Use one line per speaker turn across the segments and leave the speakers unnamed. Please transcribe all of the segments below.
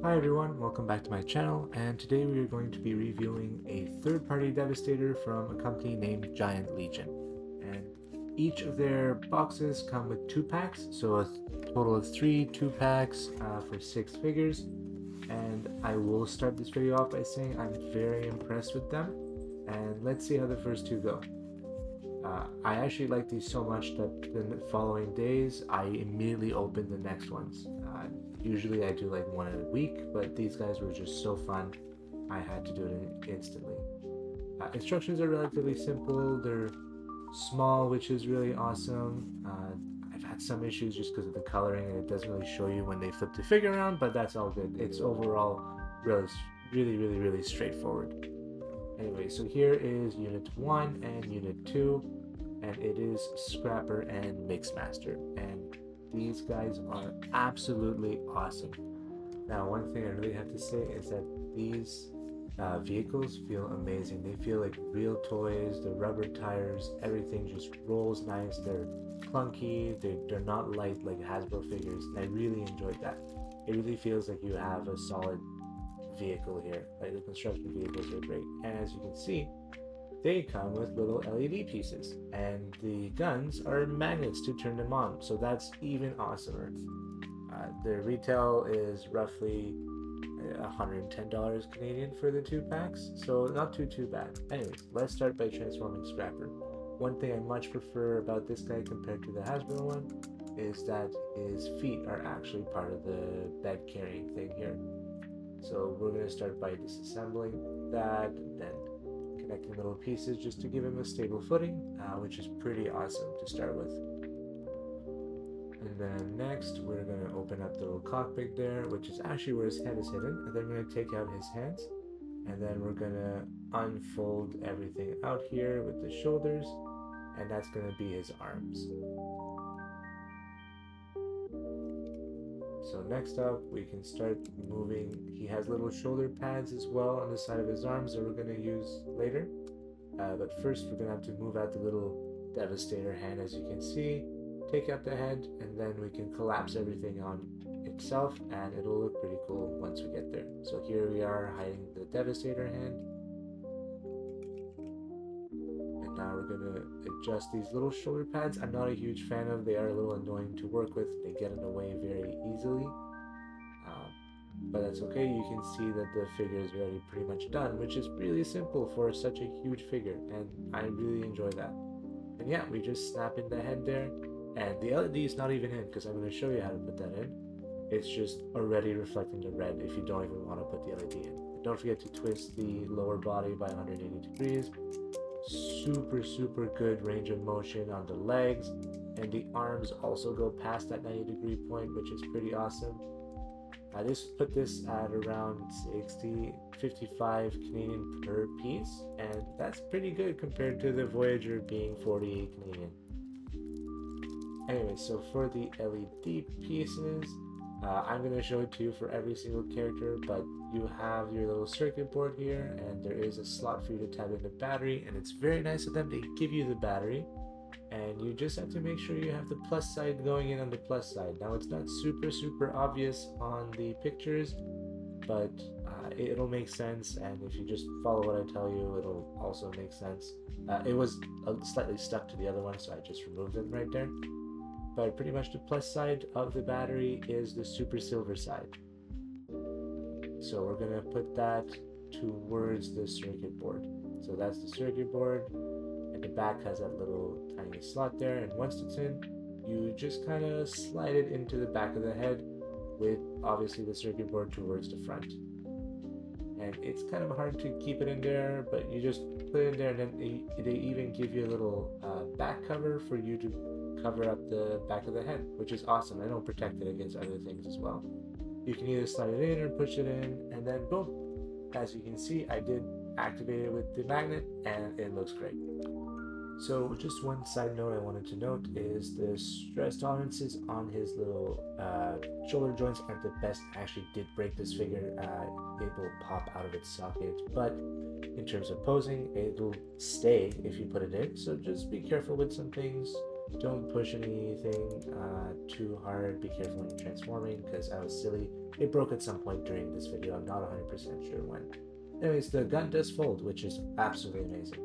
Hi everyone, welcome back to my channel, and today we are going to be reviewing a third-party Devastator from a company named Giant Legion. And each of their boxes come with 2 packs, so a total of 3 2 packs for 6 figures. And I will start this video off by saying I'm very impressed with them, and let's see how the first 2 go. I actually like these so much that the following days I immediately opened the next ones. Usually I do like one in a week, but these guys were just so fun, I had to do it instantly. Instructions are relatively simple. They're small, which is really awesome. I've had some issues just because of the coloring, and it doesn't really show you when they flip the figure around, but that's all good. It's overall really straightforward. Anyway, so here is Unit 1 and Unit 2, and it is Scrapper and Mixmaster, and these guys are absolutely awesome. Now, one thing I really have to say is that these vehicles feel amazing. They feel like real toys, the rubber tires, everything just rolls nice. They're clunky, they're not light like Hasbro figures, and I really enjoyed that. It really feels like you have a solid vehicle here. Like the construction vehicles are great, and as you can see, they come with little LED pieces, and the guns are magnets to turn them on, so that's even awesomer. The retail is roughly $110 Canadian for the 2 packs, so not too bad. Anyways, let's start by transforming Scrapper. One thing I much prefer about this guy compared to the Hasbro one is that his feet are actually part of the bed carrying thing here. So we're going to start by disassembling that, then connecting little pieces just to give him a stable footing, which is pretty awesome to start with. And then next we're going to open up the little cockpit there, which is actually where his head is hidden, and then we're going to take out his hands, and then we're going to unfold everything out here with the shoulders, and that's going to be his arms. So next up, we can start moving. He has little shoulder pads as well on the side of his arms that we're going to use later. But first, we're going to have to move out the little Devastator hand, as you can see. Take out the head, and then we can collapse everything on itself, and it'll look pretty cool once we get there. So here we are hiding the Devastator hand. And now we're going to adjust these little shoulder pads. I'm not a huge fan of. They are a little annoying to work with. They get in the way very easily. But that's okay. You can see that the figure is already pretty much done, which is really simple for such a huge figure, and I really enjoy that. And yeah, we just snap in the head there, and the LED is not even in because I'm going to show you how to put that in. It's just already reflecting the red if you don't even want to put the LED in. And don't forget to twist the lower body by 180 degrees. Super good range of motion on the legs, and the arms also go past that 90-degree point, which is pretty awesome. I just put this at around 55 Canadian per piece, and that's pretty good compared to the Voyager being 48 Canadian. Anyway, so for the LED pieces, I'm going to show it to you for every single character, but you have your little circuit board here, and there is a slot for you to tap in the battery, and it's very nice of them to give you the battery, and you just have to make sure you have the plus side going in on the plus side. Now, it's not super obvious on the pictures, but it'll make sense, and if you just follow what I tell you, it'll also make sense. It was slightly stuck to the other one, so I just removed it right there. But pretty much the plus side of the battery is the super silver side. So we're going to put that towards the circuit board. So that's the circuit board, and the back has that little tiny slot there, and once it's in, you just kind of slide it into the back of the head with obviously the circuit board towards the front. And it's kind of hard to keep it in there, but you just put it in there, and then they even give you a little back cover for you to cover up the back of the head, which is awesome. I don't protect it against other things as well. You can either slide it in or push it in, and then boom. As you can see, I did activate it with the magnet, and it looks great. So just one side note I wanted to note is the stress tolerances on his little shoulder joints aren't the best. I actually did break this figure. It will pop out of its socket, but in terms of posing, it will stay if you put it in. So just be careful with some things. Don't push anything too hard. Be careful when you're transforming, because I was silly. It broke at some point during this video. I'm not 100% sure when. Anyways, the gun does fold, which is absolutely amazing.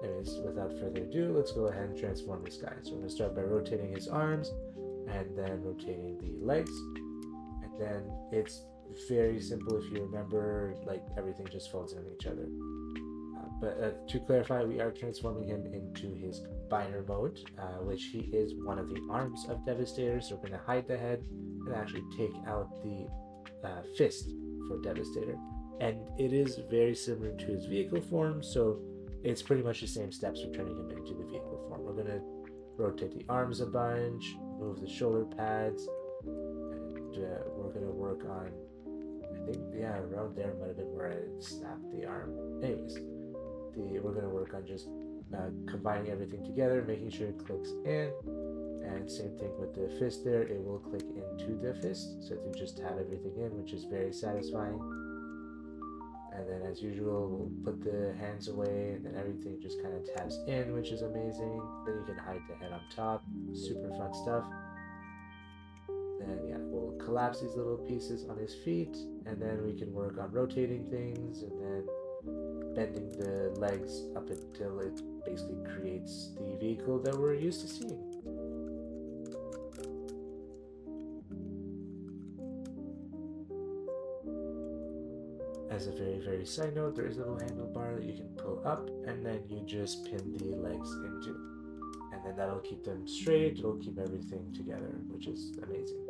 Anyways, without further ado, let's go ahead and transform this guy. So we're going to start by rotating his arms, and then rotating the legs. And then it's very simple if you remember, like everything just folds in each other. But to clarify, we are transforming him into his combiner mode, which he is one of the arms of Devastator. So we're going to hide the head and actually take out the fist for Devastator. And it is very similar to his vehicle form, so it's pretty much the same steps for turning him into the vehicle form. We're going to rotate the arms a bunch, move the shoulder pads, and we're going to work on, I think, yeah, around there might have been where I snapped the arm. Anyways, we're going to work on just combining everything together, making sure it clicks in, and same thing with the fist there, it will click into the fist, so to just have everything in, which is very satisfying. And then as usual, we'll put the hands away, and then everything just kind of tabs in, which is amazing. Then you can hide the head on top, super fun stuff. Then yeah, we'll collapse these little pieces on his feet, and then we can work on rotating things, and then bending the legs up until it basically creates the vehicle that we're used to seeing. As a very side note, there is a little handlebar that you can pull up, and then you just pin the legs into, and then that'll keep them straight. It'll keep everything together, which is amazing.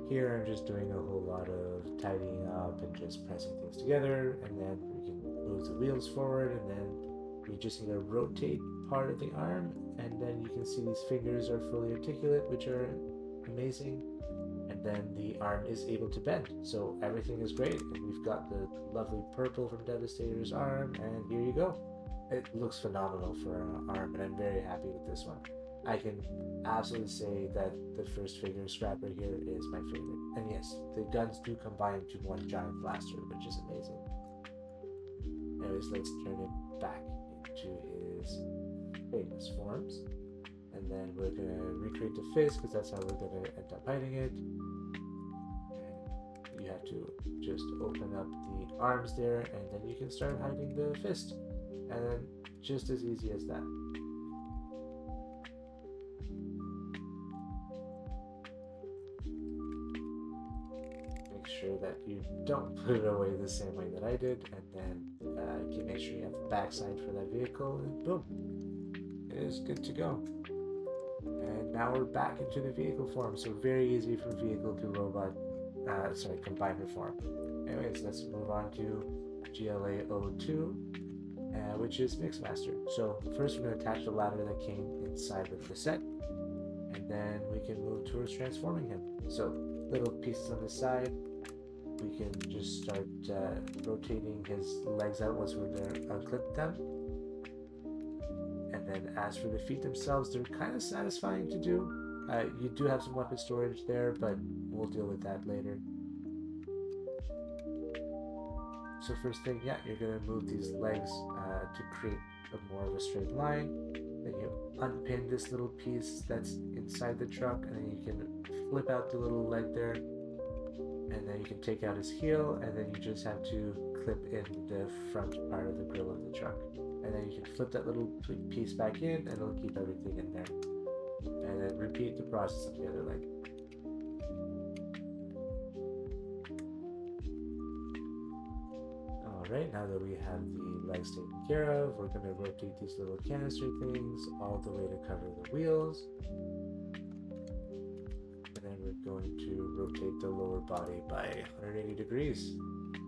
Here I'm just doing a whole lot of tidying up and just pressing things together, and then we can move the wheels forward, and then we just need to rotate part of the arm, and then you can see these fingers are fully articulate, which are amazing, and then the arm is able to bend, so everything is great. And we've got the lovely purple from Devastator's arm, and here you go. It looks phenomenal for an arm, and I'm very happy with this one. I can absolutely say that the first figure, Scrapper, here is my favorite. And yes, the guns do combine into one giant blaster, which is amazing. Anyways, let's turn it back into his famous forms. And then we're going to recreate the fist, because that's how we're going to end up hiding it. And you have to just open up the arms there, and then you can start hiding the fist. And then just as easy as that. Sure that you don't put it away the same way that I did, and then make sure you have the backside for that vehicle, and boom, it is good to go. And now we're back into the vehicle form, so very easy from vehicle to robot, combiner form. Anyways, let's move on to GLA02, which is Mixmaster. So first we're going to attach the ladder that came inside with the set, and then we can move towards transforming him. So little pieces on the side, we can just start rotating his legs out once we're going to unclip them. And then as for the feet themselves, they're kind of satisfying to do. You do have some weapon storage there, but we'll deal with that later. So first thing, yeah, you're going to move these legs to create more of a straight line. Then you unpin this little piece that's inside the truck, and then you can flip out the little leg there, and then you can take out his heel, and then you just have to clip in the front part of the grill of the truck, and then you can flip that little piece back in, and it'll keep everything in there, and then repeat the process of the other leg. Alright, now that we have the legs taken care of, we're going to rotate these little canister things all the way to cover the wheels. And then we're going to rotate the lower body by 180 degrees,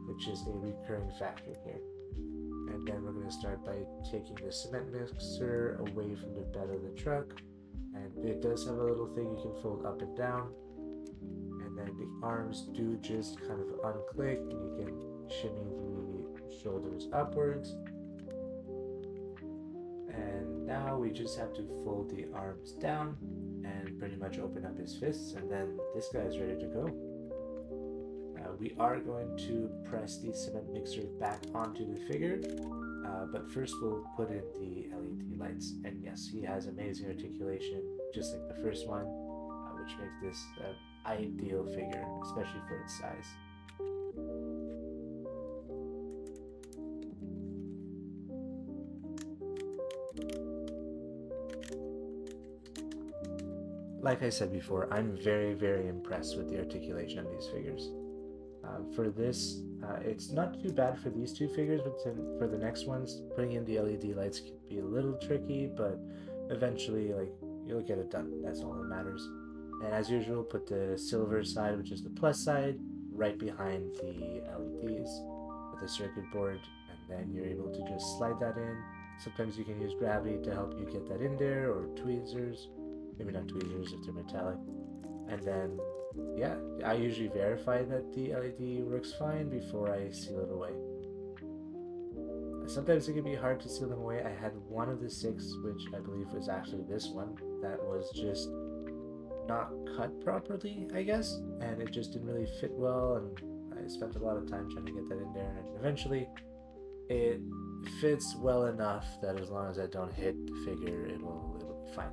which is a recurring factor here. And then we're going to start by taking the cement mixer away from the bed of the truck. And it does have a little thing you can fold up and down. And then the arms do just kind of unclick, and you can shimmy the shoulders upwards. And now we just have to fold the arms down, and pretty much open up his fists, and then this guy is ready to go. We are going to press the cement mixer back onto the figure, but first we'll put in the LED lights. And yes, he has amazing articulation, just like the first one, which makes this an ideal figure, especially for its size. Like I said before, I'm very, very impressed with the articulation of these figures. For this, it's not too bad for these two figures, but for the next ones, putting in the LED lights can be a little tricky, but eventually, like, you'll get it done. That's all that matters. And as usual, put the silver side, which is the plus side, right behind the LEDs with the circuit board, and then you're able to just slide that in. Sometimes you can use gravity to help you get that in there, or tweezers. Maybe not tweezers if they're metallic. And then, yeah, I usually verify that the LED works fine before I seal it away. Sometimes it can be hard to seal them away. I had one of the 6, which I believe was actually this one, that was just not cut properly, I guess, and it just didn't really fit well, and I spent a lot of time trying to get that in there, and eventually it fits well enough that as long as I don't hit the figure, it'll be fine.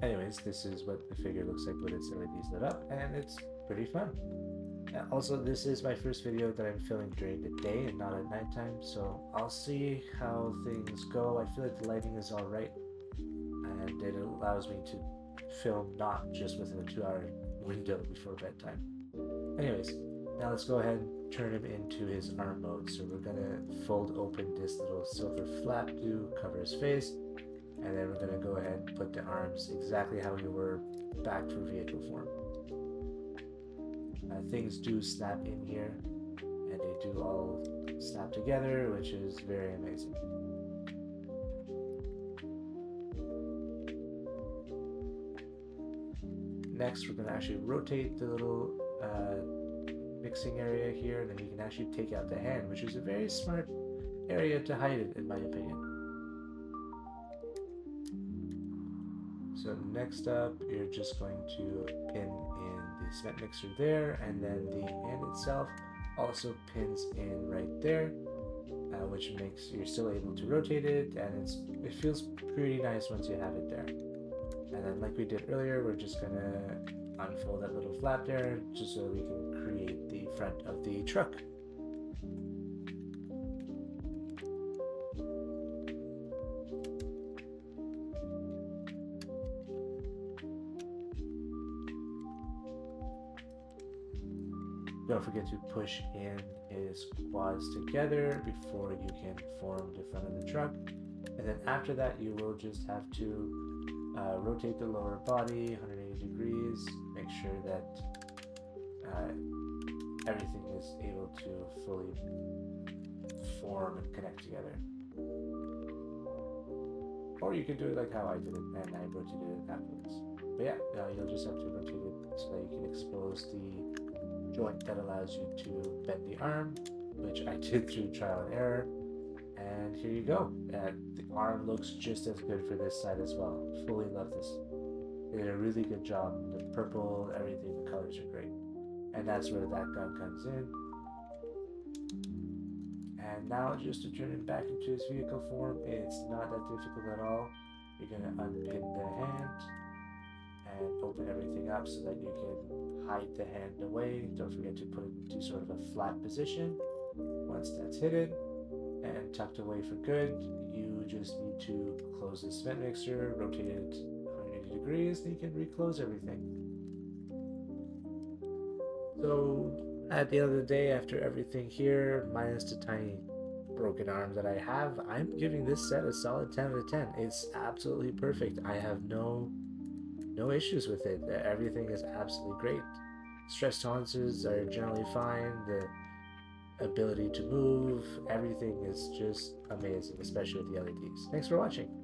Anyways, this is what the figure looks like with its LEDs lit up, and it's pretty fun. Also, this is my first video that I'm filming during the day and not at nighttime, so I'll see how things go. I feel like the lighting is alright, and it allows me to film not just within a 2-hour window before bedtime. Anyways, now let's go ahead and turn him into his arm mode. So we're gonna fold open this little silver flap to cover his face, and then we're going to go ahead and put the arms exactly how we were back for vehicle form. Things do snap in here, and they do all snap together, which is very amazing. Next, we're going to actually rotate the little mixing area here, and then you can actually take out the hand, which is a very smart area to hide it, in my opinion. So next up, you're just going to pin in the cement mixer there, and then the hand itself also pins in right there, which makes you're still able to rotate it, and it feels pretty nice once you have it there. And then, like we did earlier, we're just gonna unfold that little flap there, just so we can create the front of the truck. Don't forget to push in his quads together before you can form the front of the truck. And then after that, you will just have to rotate the lower body 180 degrees, make sure that everything is able to fully form and connect together. Or you can do it like how I did it, and I rotated it afterwards. But yeah, you'll just have to rotate it so that you can expose the joint that allows you to bend the arm, which I did through trial and error. And here you go. The arm looks just as good for this side as well. Fully love this. They did a really good job. The purple, everything, the colors are great. And that's where that gun comes in. And now just to turn it back into its vehicle form, it's not that difficult at all. You're going to unpin the hand and open everything up so that you can hide the hand away. Don't forget to put it into sort of a flat position. Once that's hidden and tucked away for good, you just need to close the cement mixer, rotate it 180 degrees, and you can reclose everything. So at the end of the day, after everything here, minus the tiny broken arm that I have, I'm giving this set a solid 10 out of 10. It's absolutely perfect. I have no issues with it. Everything is absolutely great. Stress tolerances are generally fine. ability to move, everything is just amazing, especially with the LEDs. Thanks for watching.